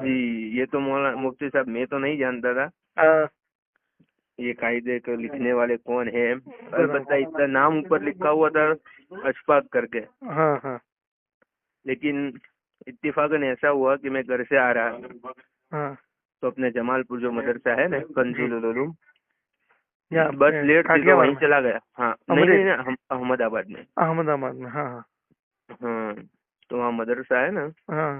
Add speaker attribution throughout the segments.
Speaker 1: جی یہ تو مولانا مفتی صاحب میں تو نہیں جانتا تھا
Speaker 2: ہاں
Speaker 1: یہ قاعدے کو لکھنے والے کون ہیں. البتہ اتنا نام اوپر لکھا ہوا تھا اشفاق کر کے.
Speaker 2: ہاں ہاں
Speaker 1: لیکن اتفاقاً ایسا ہوا کہ میں گھر سے آ رہا
Speaker 2: ہاں
Speaker 1: تو اپنے جمال پور جو مدرسہ ہے نا کنز العلوم
Speaker 2: یا
Speaker 1: بس لیٹ تھی تو وہیں چلا گیا. ہاں نہیں
Speaker 2: امریک
Speaker 1: نہیں احمد آباد میں.
Speaker 2: احمد آباد میں. ہاں
Speaker 1: ہاں تو وہاں مدرسہ ہے نا
Speaker 2: ہاں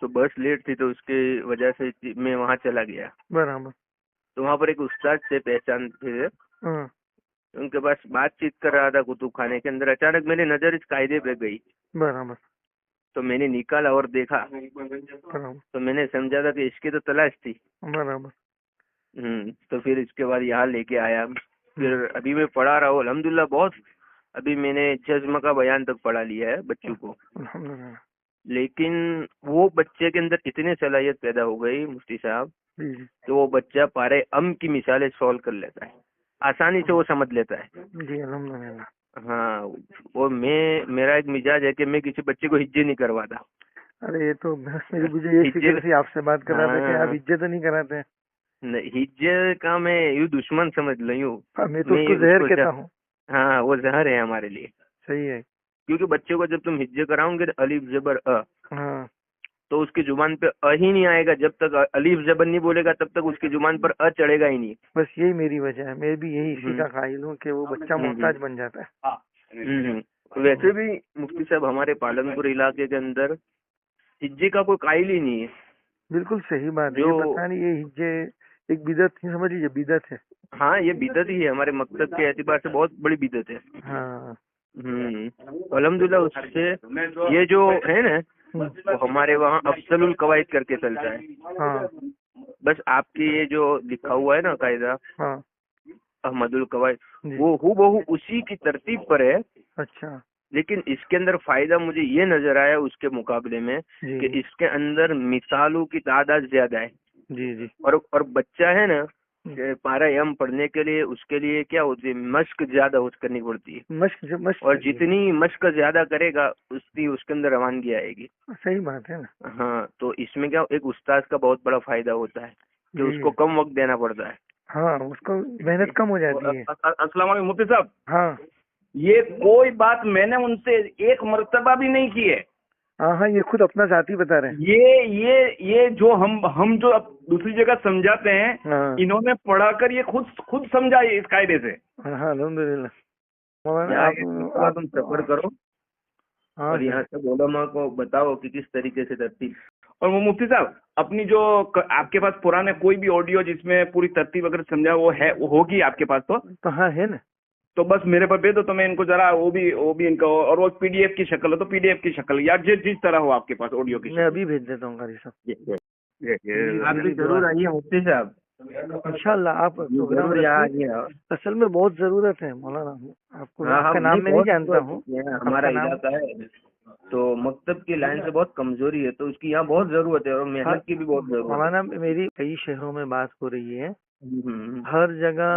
Speaker 1: تو بس لیٹ تھی تو اس کی وجہ سے میں وہاں چلا گیا.
Speaker 2: برابر.
Speaker 1: تو وہاں پر ایک استاد سے پہچان تھے
Speaker 2: ہاں
Speaker 1: ان کے پاس بات چیت کر رہا تھا کتب خانے کے اندر. اچانک میری نظر اس قاعدے پہ گئی
Speaker 2: برابر.
Speaker 1: تو میں نے نکالا اور دیکھا
Speaker 2: برابر
Speaker 1: تو میں نے سمجھا تھا کہ اس کی تو تلاش تھی.
Speaker 2: برابر.
Speaker 1: تو پھر اس کے بعد یہاں لے کے آیا. پھر ابھی میں پڑھا رہا ہوں الحمدللہ. بہت ابھی میں نے جزم کا بیان تک پڑھا لیا ہے بچوں کو.
Speaker 2: الحمدللہ.
Speaker 1: لیکن وہ بچے کے اندر اتنی صلاحیت پیدا ہو گئی مفتی صاحب کہ وہ بچہ پارے کی مثالیں سولو کر لیتا ہے. آسانی سے وہ سمجھ لیتا ہے.
Speaker 2: جی الحمدللہ.
Speaker 1: ہاں اور میرا ایک مزاج ہے کہ میں کسی بچے کو ہجے نہیں کرواتا.
Speaker 2: ارے یہ تو مجھے یہ فکر تھی آپ سے بات کر رہا تھا کہ آپ ہجے تو نہیں کراتے.
Speaker 1: ہجے کا میں یوں دشمن سمجھ لوں یوں.
Speaker 2: میں تو اس کو زہر کہتا ہوں.
Speaker 1: ہاں وہ زہر ہے ہمارے لیے.
Speaker 2: صحیح ہے.
Speaker 1: کیونکہ بچوں کو جب تم ہجے کراؤں گے الف زبر
Speaker 2: ہاں
Speaker 1: تو اس کی زبان پہ ہی نہیں آئے گا. جب تک الف زبر نہیں بولے گا تب تک اس کی زبان پر چڑھے گا ہی نہیں.
Speaker 2: بس یہی میری وجہ ہے. میں بھی یہی اسی کا قائل ہوں کہ وہ بچہ محتاج بن جاتا ہے.
Speaker 1: ویسے بھی مفتی صاحب ہمارے پالن پور علاقے کے اندر ہجے کا کوئی قائل ہی نہیں ہے.
Speaker 2: بالکل صحیح بات ہے. یہ پتہ نہیں یہ ہجے ایک بدعت نہیں سمجھ لیجیے. بدعت ہے.
Speaker 1: ہاں یہ بدعت ہی ہے. ہمارے مقصد کے اعتبار سے بہت بڑی بدعت ہے.
Speaker 2: ہاں
Speaker 1: الحمدللہ. اس سے یہ جو ہے نا وہ ہمارے وہاں افضل القواعد کر کے چلتا ہے.
Speaker 2: ہاں
Speaker 1: بس آپ کی یہ جو لکھا ہوا ہے نا قاعدہ
Speaker 2: ہاں
Speaker 1: احمد القواعد وہ ہو بہو اسی کی ترتیب پر ہے.
Speaker 2: اچھا.
Speaker 1: لیکن اس کے اندر فائدہ مجھے یہ نظر آیا اس کے مقابلے میں کہ اس کے اندر مثالوں کی تعداد زیادہ ہے.
Speaker 2: جی جی.
Speaker 1: اور بچہ ہے نا پارا یم پڑھنے کے لیے اس کے لیے کیا ہوتی ہے مشق زیادہ کرنی پڑتی ہے.
Speaker 2: مشق
Speaker 1: اور جتنی مشق زیادہ کرے گا اس کے اندر روانگی آئے گی.
Speaker 2: صحیح بات ہے نا.
Speaker 1: ہاں تو اس میں کیا ایک استاد کا بہت بڑا فائدہ ہوتا ہے کہ اس کو کم وقت دینا پڑتا ہے.
Speaker 2: ہاں اس کو محنت کم ہو جاتی ہے.
Speaker 3: السلام علیکم مفتی صاحب.
Speaker 2: ہاں
Speaker 3: یہ کوئی بات میں نے ان سے ایک مرتبہ بھی نہیں کی ہے.
Speaker 2: ہاں ہاں یہ خود اپنا ذاتی بتا رہے ہیں.
Speaker 3: یہ جو ہم جو اب دوسری جگہ سمجھاتے ہیں انہوں نے پڑھا کر یہ خود سمجھا اس قاعدے سے.
Speaker 2: ہاں الحمدللہ.
Speaker 1: تم سفر کرو اور یہاں سے علماء کو بتاؤ کہ کس طریقے سے ترتیب.
Speaker 3: اور وہ مفتی صاحب اپنی جو آپ کے پاس پرانے کوئی بھی آڈیو جس میں پوری ترتیب اگر سمجھا وہ ہوگی آپ کے پاس تو
Speaker 2: ہاں ہے نا.
Speaker 3: تو بس میرے پر بھیج دو تو میں ان کو ذرا وہ بھی ان کا اور وہ پی ڈی ایف کی شکل ہو تو پی ڈی ایف کی شکل یا جس طرح ہو آپ کے پاس آڈیو کی.
Speaker 2: میں ابھی بھیج دیتا ہوں قاری صاحب.
Speaker 1: آپ بھی ضرور آئیے مفتی صاحب.
Speaker 2: انشاءاللہ آپ پروگرام رکھیے. اصل میں بہت ضرورت ہے مولانا. آپ کو آپ کا نام میں نہیں جانتا ہوں.
Speaker 1: ہمارا علاقہ ہے تو مکتب کی لائن سے بہت کمزوری ہے تو اس کی یہاں بہت ضرورت ہے اور محنت کی بھی بہت ضرورت ہے.
Speaker 2: مولانا میری کئی شہروں میں بات ہو رہی ہے. ہر جگہ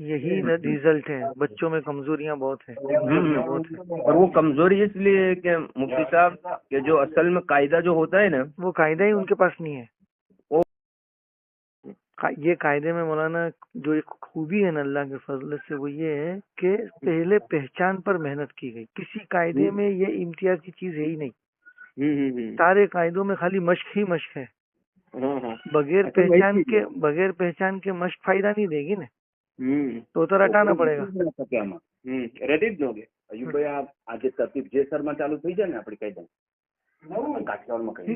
Speaker 2: یہی ریزلٹ ہے. بچوں میں کمزوریاں بہت ہیں.
Speaker 1: اور وہ کمزوری اس لیے کہ مفتی صاحب کہ جو اصل میں قاعدہ جو ہوتا ہے نا
Speaker 2: وہ قاعدہ ہی ان کے پاس نہیں ہے. یہ قاعدے میں مولانا جو ایک خوبی ہے نا اللہ کے فضل سے وہ یہ ہے کہ پہلے پہچان پر محنت کی گئی. کسی قاعدے میں یہ امتیاز کی چیز ہے ہی نہیں. سارے قاعدوں میں خالی مشق ہی مشق ہے. بغیر پہچان کے مشق فائدہ نہیں دے گی نا. تو رٹانا پڑے گا.
Speaker 3: રેડી જ જોગે અયુભાઈ આજે તરતીબ જે સરમાં ચાલુ થઈ જાય ને આપણી કાયદા કાઠિયાવાડમાં કહી.